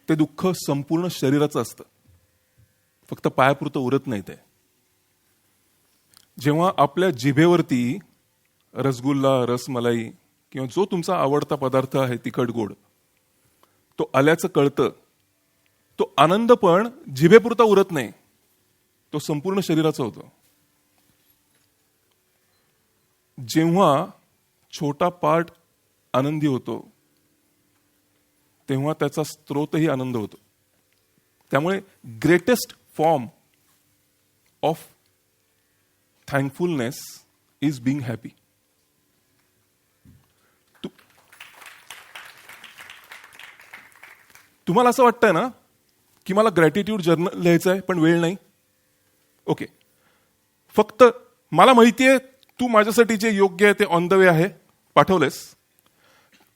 ते दुःख संपूर्ण शरीराचं असतं, फक्त पायापुरतं उरत नाही ते. जेव्हा आपल्या जिभेवरती रसगुल्ला, रसमलाई किंवा जो तुमचा आवडता पदार्थ आहे तिखट गोड, तो आल्याचं कळतं, तो आनंद पण जिभेपुरता उरत नाही, तो संपूर्ण शरीराचा होतो. जेव्हा छोटा पार्ट आनंदी होतो तेव्हा त्याचा स्रोतही आनंद होतो. त्यामुळे greatest form of थँकफुलनेस is being happy. तुम्हाला असं वाटतंय ना की मला ग्रॅटिट्यूड जर्नल लिहायचं आहे पण वेळ नाही. ओके, फक्त मला माहितीये तू माझ्यासाठी जे योग्य आहे ते ऑन द वे आहे, पाठवलेस,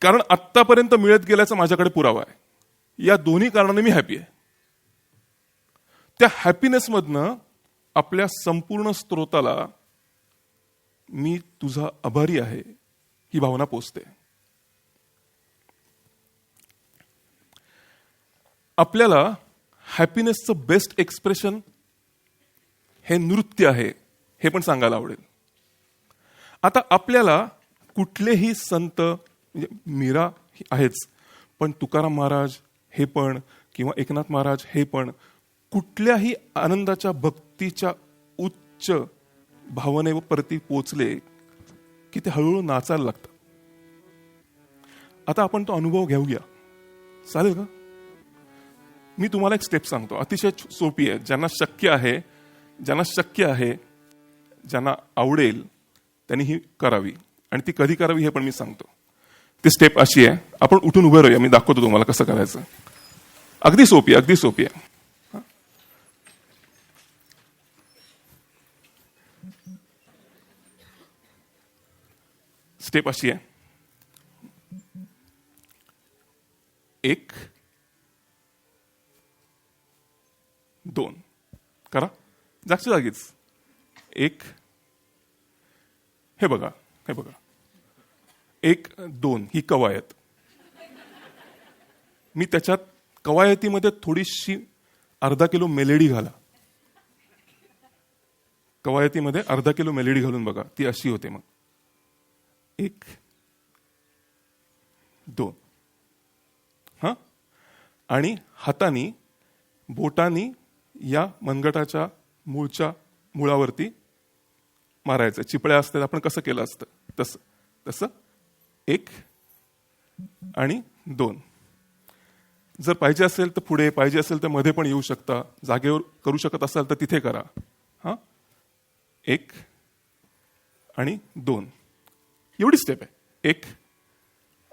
कारण आत्तापर्यंत मिळत गेल्याचा माझ्याकडे पुरावा आहे. या दोन्ही कारणाने मी हॅपी आहे. त्या हॅपीनेसमधनं आपल्या संपूर्ण स्त्रोताला मी तुझा आभारी आहे ही भावना पोचते. आपल्याला हॅपीनेसचं बेस्ट एक्सप्रेशन हे नृत्य आहे हे पण सांगायला आवडेल. आता आपल्याला कुठलेही संत, म्हणजे मीरा आहेच, पण तुकाराम महाराज हे पण किंवा एकनाथ महाराज हे पण कुठल्याही आनंदाच्या भक्तीच्या उच्च भावनेवरती पोचले की ते हळूहळू नाचायला लागतात. आता आपण तो अनुभव घेऊया, चालेल का? मी तुम्हाला एक स्टेप सांगतो, अतिशय सोपी आहे. ज्यांना शक्य आहे, ज्यांना आवडेल त्यांनी ही करावी, आणि ती कधी करावी हे पण मी सांगतो. ती स्टेप अशी आहे, आपण उठून उभे राहूया, मी दाखवतो तुम्हाला कसं करायचं. अगदी सोपी आहे. स्टेप अशी आहे, 1 2 करा, जागच्या जागीच. 1, हे बघा 1 2 ही कवायत. मी त्याच्यात कवायतीमध्ये थोडीशी अर्धा किलो मेलेडी घाला. कवायतीमध्ये अर्धा किलो मेलेडी घालून बघा, ती अशी होते. मग 1 2 हा, आणि हातानी बोटानी या मनगटाच्या मुळावरती मारायचं. चिपळ्या असतात, आपण कसं केलं असतं तसं 1 आणि 2. जर पाहिजे असेल तर पुढे, पाहिजे असेल तर मध्ये पण येऊ शकता. जागेवर करू शकत असाल तर तिथे करा. हा, 1 आणि 2 एवढी स्टेप आहे. 1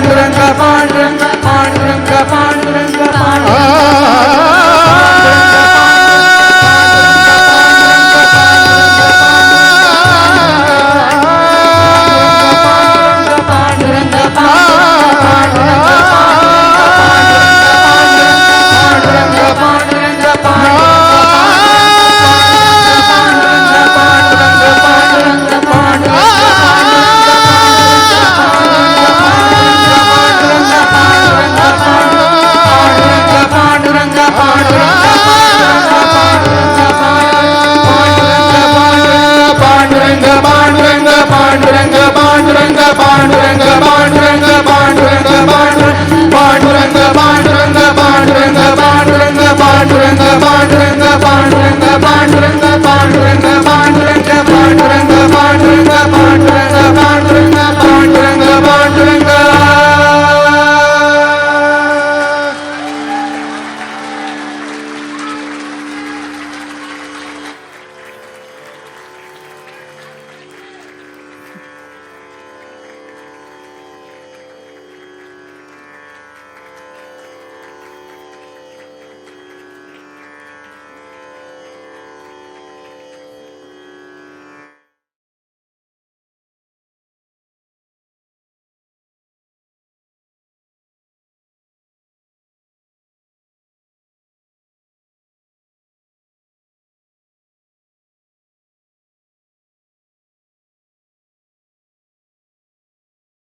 पांडुरंग